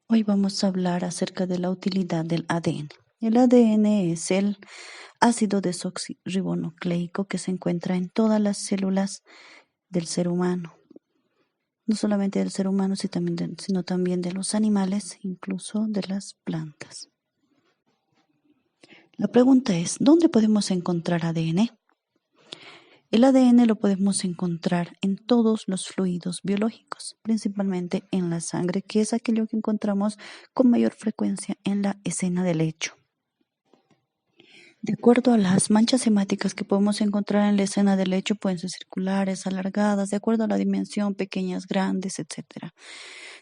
Hoy vamos a hablar acerca de la utilidad del ADN. El ADN es el ácido desoxirribonucleico que se encuentra en todas las células del ser humano. No solamente del ser humano, sino también de los animales, incluso de las plantas. La pregunta es, ¿dónde podemos encontrar ADN? El ADN lo podemos encontrar en todos los fluidos biológicos, principalmente en la sangre, que es aquello que encontramos con mayor frecuencia en la escena del hecho. De acuerdo a las manchas hemáticas que podemos encontrar en la escena del hecho, pueden ser circulares, alargadas, de acuerdo a la dimensión, pequeñas, grandes, etc.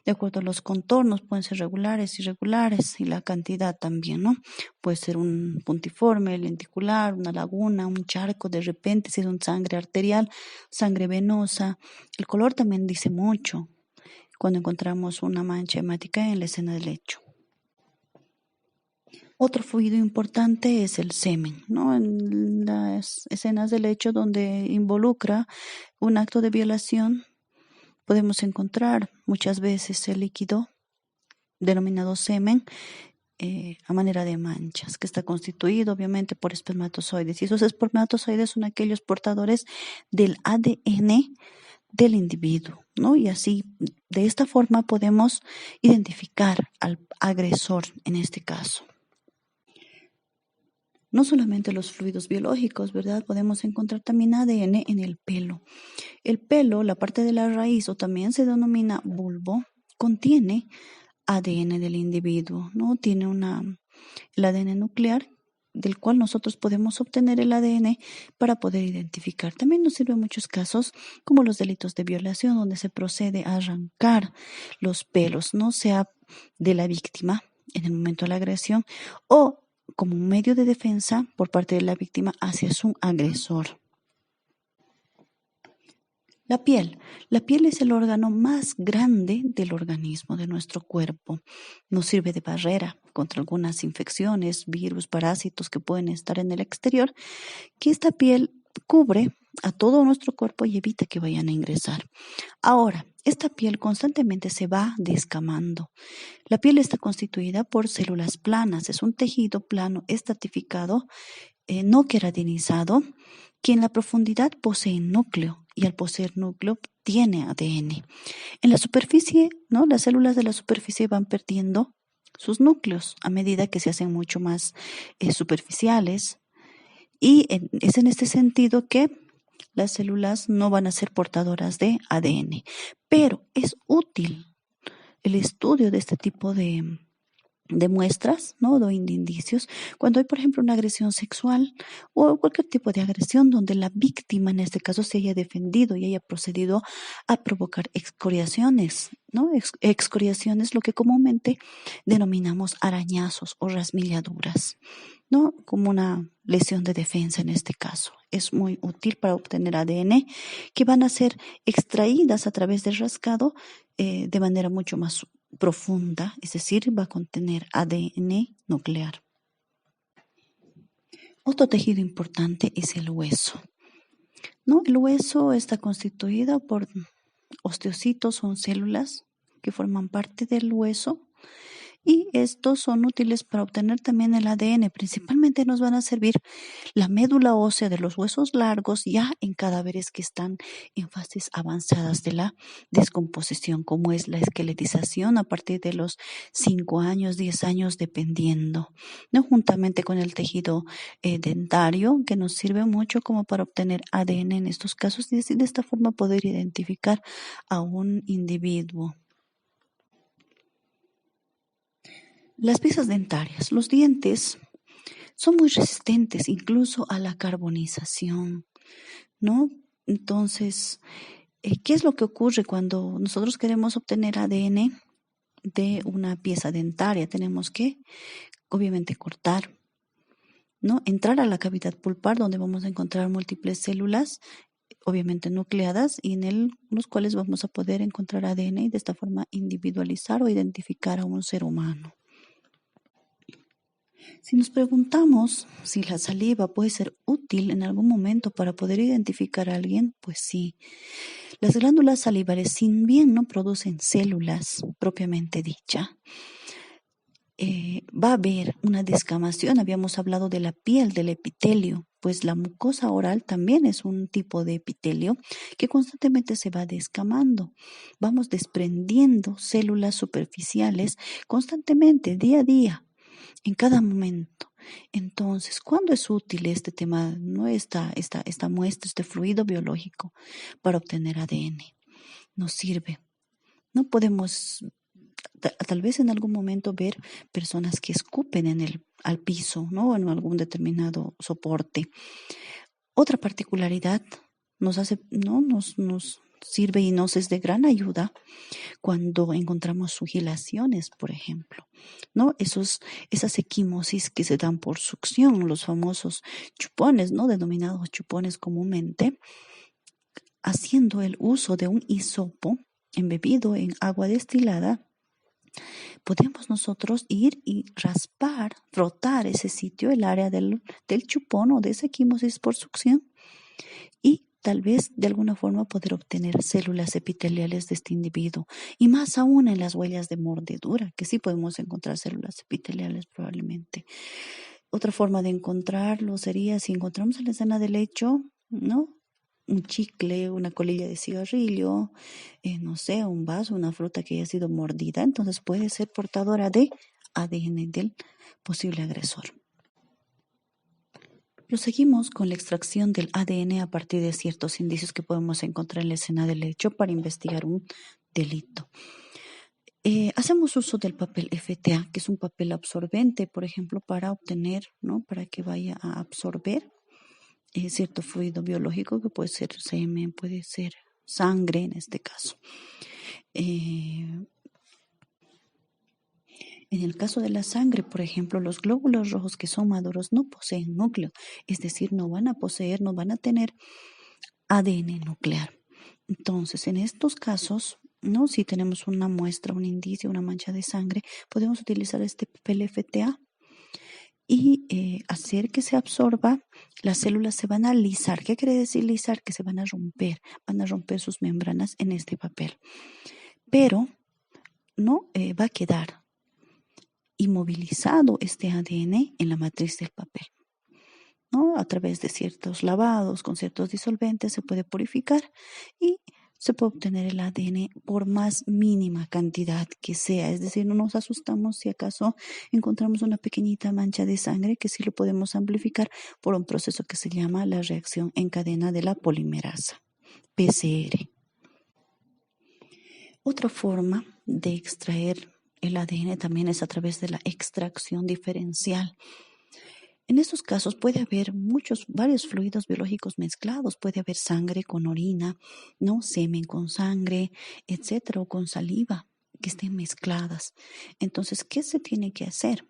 De acuerdo a los contornos, pueden ser regulares, irregulares, y la cantidad también, ¿no? Puede ser un puntiforme, lenticular, una laguna, un charco, de repente, si es un sangre arterial, sangre venosa. El color también dice mucho cuando encontramos una mancha hemática en la escena del hecho. Otro fluido importante es el semen, ¿no? En las escenas del hecho donde involucra un acto de violación, podemos encontrar muchas veces el líquido denominado semen a manera de manchas, que está constituido obviamente por espermatozoides. Y esos espermatozoides son aquellos portadores del ADN del individuo, ¿no? Y así, de esta forma podemos identificar al agresor en este caso. No solamente los fluidos biológicos, ¿verdad? Podemos encontrar también ADN en el pelo. El pelo, la parte de la raíz, o también se denomina bulbo, contiene ADN del individuo, ¿no? Tiene el ADN nuclear, del cual nosotros podemos obtener el ADN para poder identificar. También nos sirve en muchos casos, como los delitos de violación, donde se procede a arrancar los pelos, no sea de la víctima en el momento de la agresión o como un medio de defensa por parte de la víctima hacia su agresor. La piel. La piel es el órgano más grande del organismo, de nuestro cuerpo. Nos sirve de barrera contra algunas infecciones, virus, parásitos que pueden estar en el exterior, que esta piel cubre a todo nuestro cuerpo y evita que vayan a ingresar. Ahora, esta piel constantemente se va descamando. La piel está constituida por células planas, es un tejido plano estratificado, no queratinizado, que en la profundidad posee núcleo y al poseer núcleo tiene ADN. En la superficie, ¿no? Las células de la superficie van perdiendo sus núcleos a medida que se hacen mucho más superficiales y es en este sentido que las células no van a ser portadoras de ADN. Pero es útil el estudio de este tipo de muestras, ¿no? De indicios, cuando hay, por ejemplo, una agresión sexual o cualquier tipo de agresión donde la víctima, en este caso, se haya defendido y haya procedido a provocar excoriaciones, ¿no? Excoriaciones, lo que comúnmente denominamos arañazos o rasmilladuras, ¿no? Como una lesión de defensa en este caso. Es muy útil para obtener ADN que van a ser extraídas a través del rascado de manera mucho más profunda, es decir, va a contener ADN nuclear. Otro tejido importante es el hueso, ¿no? El hueso está constituido por osteocitos, son células que forman parte del hueso y estos son útiles para obtener también el ADN. Principalmente nos van a servir la médula ósea de los huesos largos ya en cadáveres que están en fases avanzadas de la descomposición, como es la esqueletización a partir de los 5 años, 10 años, dependiendo, ¿no? Juntamente con el tejido dentario, que nos sirve mucho como para obtener ADN en estos casos y así de esta forma poder identificar a un individuo. Las piezas dentarias, los dientes son muy resistentes incluso a la carbonización, ¿no? Entonces, ¿qué es lo que ocurre cuando nosotros queremos obtener ADN de una pieza dentaria? Tenemos que, obviamente, cortar, ¿no? Entrar a la cavidad pulpar donde vamos a encontrar múltiples células, obviamente nucleadas, y en los cuales vamos a poder encontrar ADN y de esta forma individualizar o identificar a un ser humano. Si nos preguntamos si la saliva puede ser útil en algún momento para poder identificar a alguien, pues sí. Las glándulas salivares, si bien no producen células propiamente dicha, va a haber una descamación. Habíamos hablado de la piel, del epitelio, pues la mucosa oral también es un tipo de epitelio que constantemente se va descamando. Vamos desprendiendo células superficiales constantemente, día a día, en cada momento. Entonces, ¿cuándo es útil este tema, no esta muestra, este fluido biológico para obtener ADN? Nos sirve. No podemos tal vez en algún momento ver personas que escupen al piso, ¿no? En algún determinado soporte. Otra particularidad nos hace, ¿no? Nos sirve y nos es de gran ayuda cuando encontramos sugilaciones, por ejemplo, ¿no? Esas equimosis que se dan por succión, los famosos chupones, ¿no? Denominados chupones comúnmente, haciendo el uso de un hisopo embebido en agua destilada, podemos nosotros ir y raspar, frotar ese sitio, el área del chupón o de esa equimosis por succión, y tal vez de alguna forma poder obtener células epiteliales de este individuo. Y más aún en las huellas de mordedura, que sí podemos encontrar células epiteliales probablemente. Otra forma de encontrarlo sería si encontramos en la escena del hecho, ¿no? Un chicle, una colilla de cigarrillo, no sé, un vaso, una fruta que haya sido mordida, entonces puede ser portadora de ADN del posible agresor. Proseguimos con la extracción del ADN a partir de ciertos indicios que podemos encontrar en la escena del hecho para investigar un delito. Hacemos uso del papel FTA, que es un papel absorbente, por ejemplo, para obtener, ¿no? Para que vaya a absorber cierto fluido biológico que puede ser semen, puede ser sangre en este caso. En el caso de la sangre, por ejemplo, los glóbulos rojos que son maduros no poseen núcleo, es decir, no van a tener ADN nuclear. Entonces, en estos casos, ¿no? Si tenemos una muestra, un indicio, una mancha de sangre, podemos utilizar este papel FTA y hacer que se absorba. Las células se van a lisar. ¿Qué quiere decir lisar? Que se van a romper sus membranas en este papel. Pero no va a quedar inmovilizado este ADN en la matriz del papel, ¿no? A través de ciertos lavados con ciertos disolventes se puede purificar y se puede obtener el ADN por más mínima cantidad que sea. Es decir, no nos asustamos si acaso encontramos una pequeñita mancha de sangre, que sí lo podemos amplificar por un proceso que se llama la reacción en cadena de la polimerasa, PCR. Otra forma de extraer el ADN también es a través de la extracción diferencial. En estos casos puede haber varios fluidos biológicos mezclados. Puede haber sangre con orina, ¿no? Semen con sangre, etcétera, o con saliva, que estén mezcladas. Entonces, ¿qué se tiene que hacer?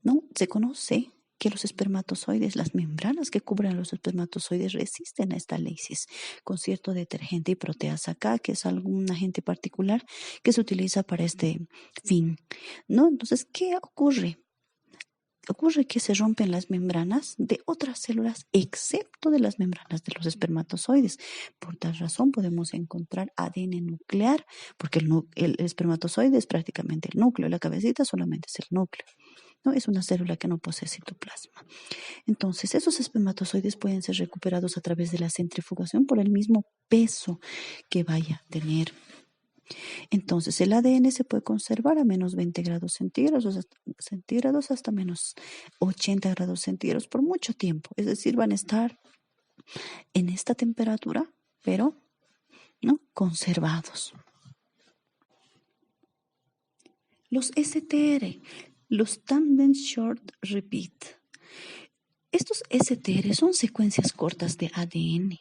¿No? Se conoce que los espermatozoides, las membranas que cubren los espermatozoides, resisten a esta lisis con cierto detergente y proteasa K, que es algún agente particular que se utiliza para este fin, ¿no? Entonces, ¿qué ocurre? Ocurre que se rompen las membranas de otras células, excepto de las membranas de los espermatozoides. Por tal razón podemos encontrar ADN nuclear, porque el espermatozoide es prácticamente el núcleo, la cabecita solamente es el núcleo, ¿no? Es una célula que no posee citoplasma. Entonces, esos espermatozoides pueden ser recuperados a través de la centrifugación por el mismo peso que vaya a tener. Entonces, el ADN se puede conservar a menos 20 grados centígrados hasta menos 80 grados centígrados por mucho tiempo. Es decir, van a estar en esta temperatura, pero ¿no? Conservados. Los STR, los Tandem Short Repeat. Estos STR son secuencias cortas de ADN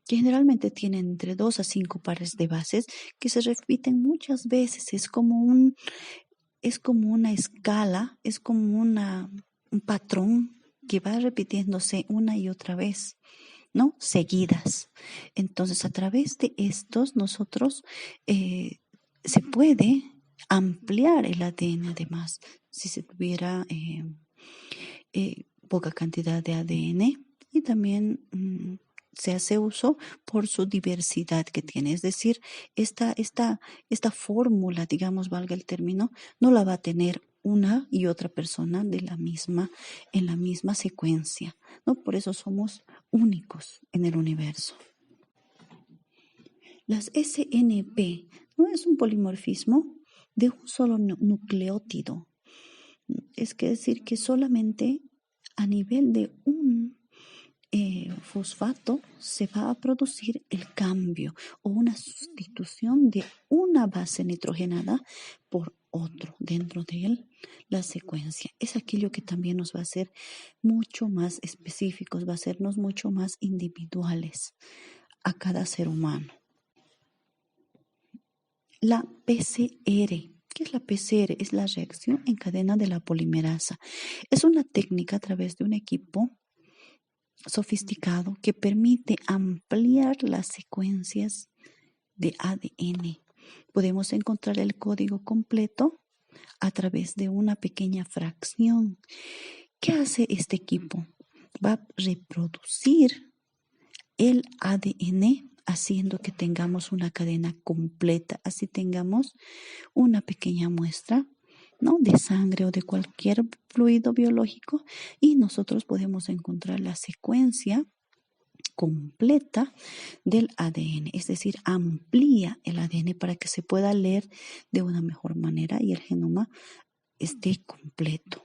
que generalmente tienen entre 2 a 5 pares de bases que se repiten muchas veces. Es como una escala, es como un patrón que va repitiéndose una y otra vez, ¿no? Seguidas. Entonces, a través de estos, nosotros se puede ampliar el ADN además, si se tuviera poca cantidad de ADN y también se hace uso por su diversidad que tiene. Es decir, esta fórmula, digamos, valga el término, no la va a tener una y otra persona en la misma secuencia, ¿no? Por eso somos únicos en el universo. Las SNP no es un polimorfismo de un solo nucleótido. Es decir, que solamente a nivel de un fosfato se va a producir el cambio o una sustitución de una base nitrogenada por otro dentro de la secuencia. Es aquello que también nos va a hacer mucho más específicos, va a hacernos mucho más individuales a cada ser humano. La PCR. ¿Qué es la PCR? Es la reacción en cadena de la polimerasa. Es una técnica a través de un equipo sofisticado que permite ampliar las secuencias de ADN. Podemos encontrar el código completo a través de una pequeña fracción. ¿Qué hace este equipo? Va a reproducir el ADN haciendo que tengamos una cadena completa. Así tengamos una pequeña muestra, ¿no?, de sangre o de cualquier fluido biológico y nosotros podemos encontrar la secuencia completa del ADN, es decir, amplía el ADN para que se pueda leer de una mejor manera y el genoma esté completo.